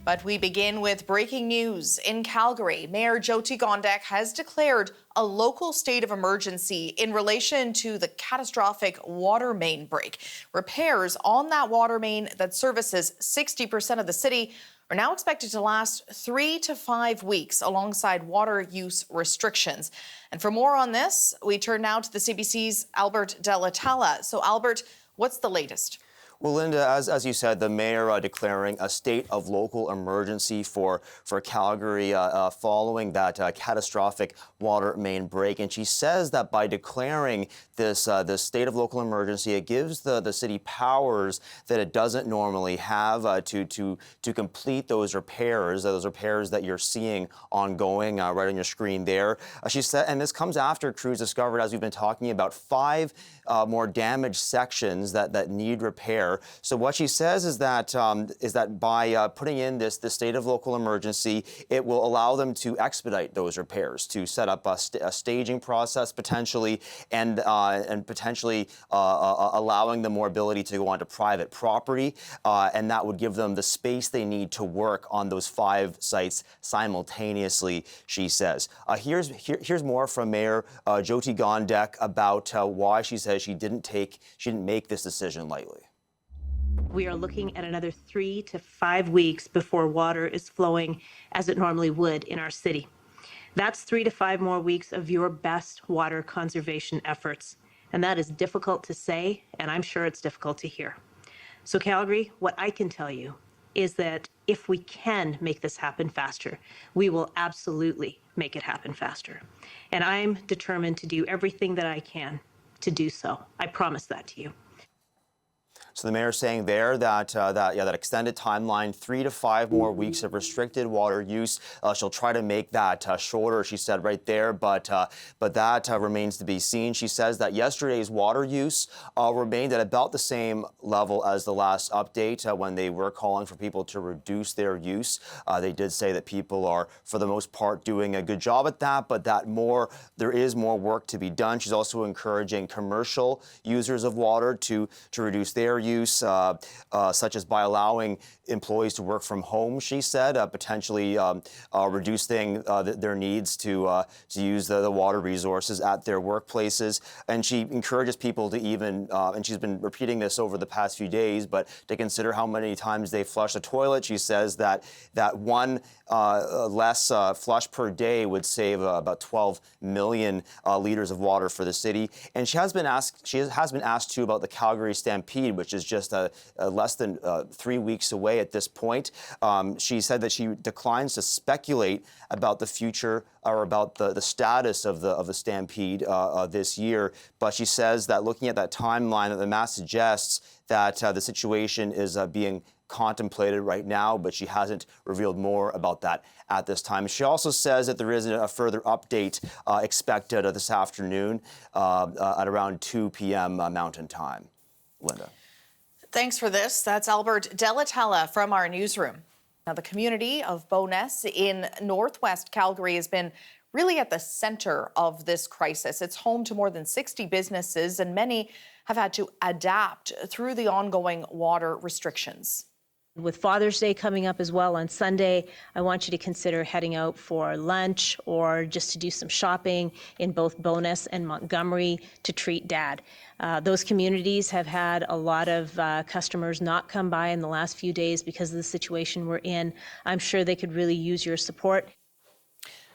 But we begin with breaking news. In Calgary, Mayor Jyoti Gondek has declared a local state of emergency in relation to the catastrophic water main break. Repairs on that water main that services 60% of the city are now expected to last 3 to 5 weeks alongside water use restrictions. And for more on this, we turn now to the CBC's Albert De La Talla. So Albert, what's the latest? Well, Linda, as you said, the mayor declaring a state of local emergency for Calgary following that catastrophic water main break. And she says that by declaring this state of local emergency, it gives the city powers that it doesn't normally have to complete those repairs that you're seeing ongoing right on your screen there. She said, and this comes after crews discovered, as we've been talking about, 5 more damaged sections that need repair. So what she says is that by putting in this state of local emergency, it will allow them to expedite those repairs, to set up a staging process potentially, and potentially allowing them more ability to go onto private property, and that would give them the space they need to work on those 5 sites simultaneously, she says. Here's more from Mayor Jyoti Gondek about why she says she didn't make this decision lightly. We are looking at another 3 to 5 weeks before water is flowing as it normally would in our city. That's 3 to 5 more weeks of your best water conservation efforts. And that is difficult to say, and I'm sure it's difficult to hear. So Calgary, what I can tell you is that if we can make this happen faster, we will absolutely make it happen faster. And I'm determined to do everything that I can to do so. I promise that to you. So the mayor's saying there that extended timeline, 3 to 5 more weeks of restricted water use. She'll try to make that shorter, she said right there, but that remains to be seen. She says that yesterday's water use remained at about the same level as the last update when they were calling for people to reduce their use. They did say that people are, for the most part, doing a good job at that, but there is more work to be done. She's also encouraging commercial users of water to reduce their use, such as by allowing employees to work from home, she said, potentially reducing their needs to use the water resources at their workplaces. And she encourages people to even, and she's been repeating this over the past few days, but to consider how many times they flush the toilet. She says that one less flush per day would save about 12 million liters of water for the city. And she has been asked too about the Calgary Stampede, which is just less than 3 weeks away at this point. She said that she declines to speculate about the future or about the status of the Stampede this year. But she says that looking at that timeline, that the map suggests that the situation is being contemplated right now, but she hasn't revealed more about that at this time. She also says that there is a further update expected this afternoon at around 2 p.m. Mountain Time. Linda. Thanks for this. That's Albert De La Talla from our newsroom. Now, the community of Bowness in northwest Calgary has been really at the center of this crisis. It's home to more than 60 businesses, and many have had to adapt through the ongoing water restrictions. With Father's Day coming up as well on Sunday, I want you to consider heading out for lunch or just to do some shopping in both Bowness and Montgomery to treat Dad. Those communities have had a lot of customers not come by in the last few days because of the situation we're in. I'm sure they could really use your support.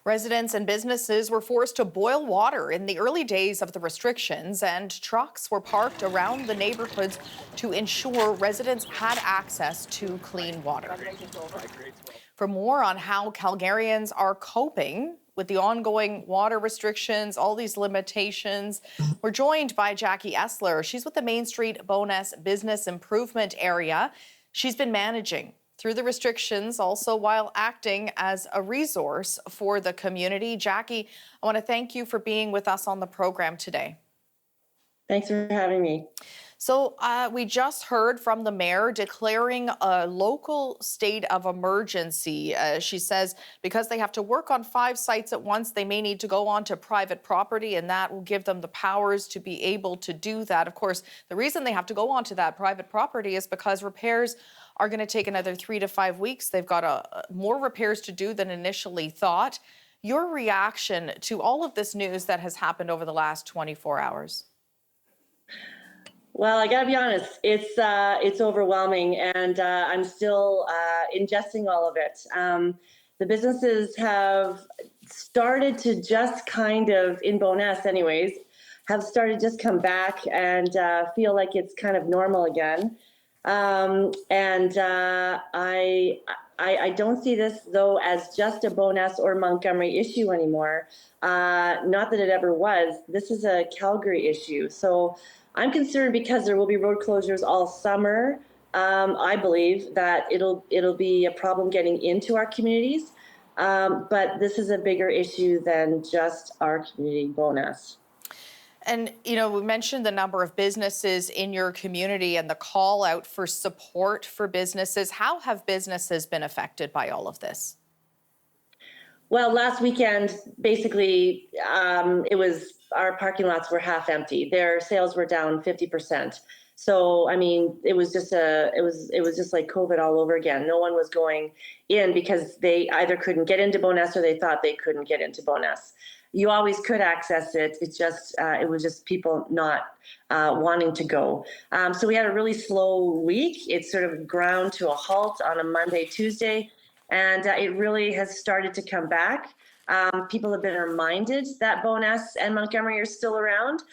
Residents and businesses were forced to boil water in the early days of the restrictions, and trucks were parked around the neighborhoods to ensure residents had access to clean water. For more on how Calgarians are coping with the ongoing water restrictions, all these limitations, we're joined by Jackie Essler. She's with the Main Street Bowness Business Improvement Area. She's been managing through the restrictions, also while acting as a resource for the community. Jackie, I want to thank you for being with us on the program today. Thanks for having me. So we just heard from the mayor declaring a local state of emergency. She says because they have to work on 5 sites at once, they may need to go onto private property, and that will give them the powers to be able to do that. Of course, the reason they have to go onto that private property is because repairs are going to take another 3 to 5 weeks. They've got more repairs to do than initially thought. Your reaction to all of this news that has happened over the last 24 hours? Well, I gotta be honest, it's overwhelming, and I'm still ingesting all of it. The businesses have started to just kind of, in Bowness anyways, have started to just come back and feel like it's kind of normal again. I don't see this, though, as just a Bowness or Montgomery issue anymore. Not that it ever was. This is a Calgary issue. So I'm concerned because there will be road closures all summer. I believe that it'll be a problem getting into our communities. But this is a bigger issue than just our community, Bowness. And, we mentioned the number of businesses in your community and the call out for support for businesses. How have businesses been affected by all of this? Well, last weekend, basically, it was our parking lots were half empty. Their sales were down 50%. So, I mean, it was just like COVID all over again. No one was going in because they either couldn't get into Bowness or they thought they couldn't get into Bowness. You always could access it. It was just people not wanting to go. So we had a really slow week. It sort of ground to a halt on a Monday, Tuesday. And it really has started to come back. People have been reminded that Bowness and Montgomery are still around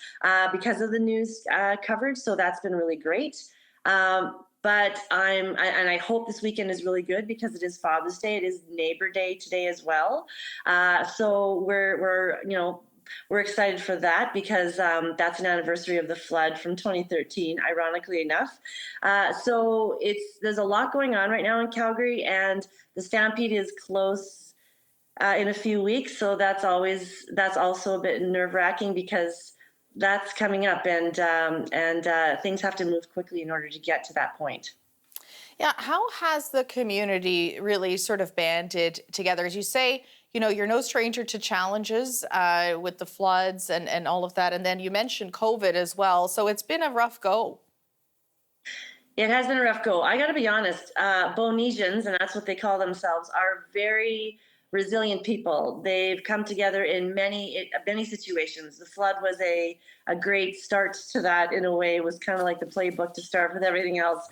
because of the news coverage. So that's been really great. But I hope this weekend is really good because it is Father's Day. It is Neighbor Day today as well. So we're excited for that because that's an anniversary of the flood from 2013, ironically enough. So there's a lot going on right now in Calgary, and the Stampede is close in a few weeks. So that's also a bit nerve-wracking because that's coming up, and things have to move quickly in order to get to that point. Yeah, how has the community really sort of banded together? As you say, you're no stranger to challenges with the floods and all of that. And then you mentioned COVID as well. So it's been a rough go. It has been a rough go. I got to be honest, Bownesians, and that's what they call themselves, are very resilient people. They've come together in many situations. The flood was a great start to that in a way. It was kind of like the playbook to start with everything else.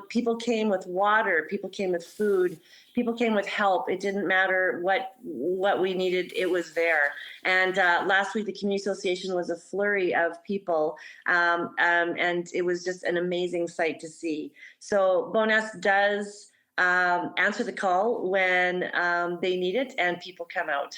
People came with water. People came with food. People came with help. It didn't matter what we needed. It was there. And last week, the Community Association was a flurry of people. And it was just an amazing sight to see. So Bowness does answer the call when they need it, and people come out.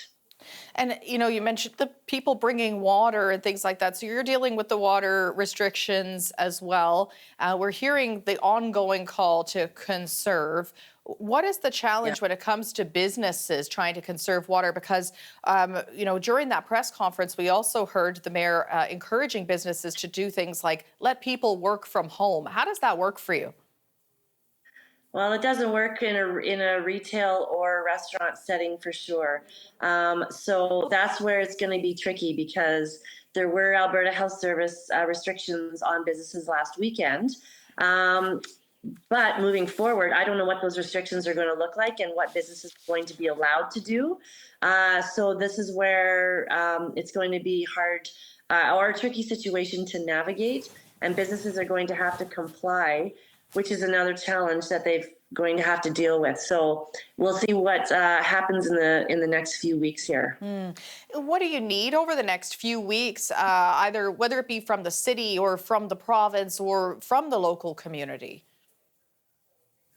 And, you mentioned the people bringing water and things like that. So you're dealing with the water restrictions as well. We're hearing the ongoing call to conserve. What is the challenge when it comes to businesses trying to conserve water? Because, during that press conference, we also heard the mayor encouraging businesses to do things like let people work from home. How does that work for you? Well, it doesn't work in a retail or restaurant setting for sure. So that's where it's going to be tricky because there were Alberta Health Service restrictions on businesses last weekend. But moving forward, I don't know what those restrictions are going to look like and what businesses are going to be allowed to do. So this is where it's going to be hard or a tricky situation to navigate, and businesses are going to have to comply, which is another challenge that they're going to have to deal with. So we'll see what happens in the next few weeks here. What do you need over the next few weeks, either whether it be from the city or from the province or from the local community?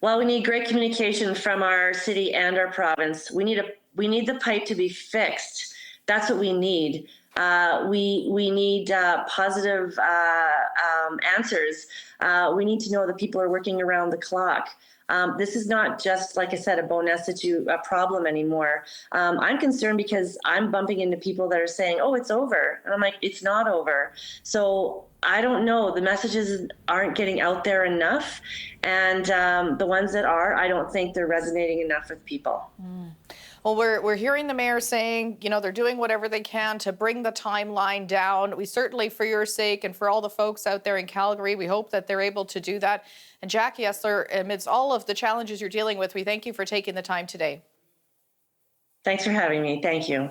Well, we need great communication from our city and our province. We need the pipe to be fixed. That's what we need. We need positive answers. We need to know that people are working around the clock. This is not just, like I said, a Bowness problem anymore. I'm concerned because I'm bumping into people that are saying, oh, it's over. And I'm like, it's not over. So I don't know. The messages aren't getting out there enough. And the ones that are, I don't think they're resonating enough with people. Well, we're hearing the mayor saying, you know, they're doing whatever they can to bring the timeline down. We certainly, for your sake and for all the folks out there in Calgary, we hope that they're able to do that. And Jackie Essler, amidst all of the challenges you're dealing with, we thank you for taking the time today. Thanks for having me. Thank you.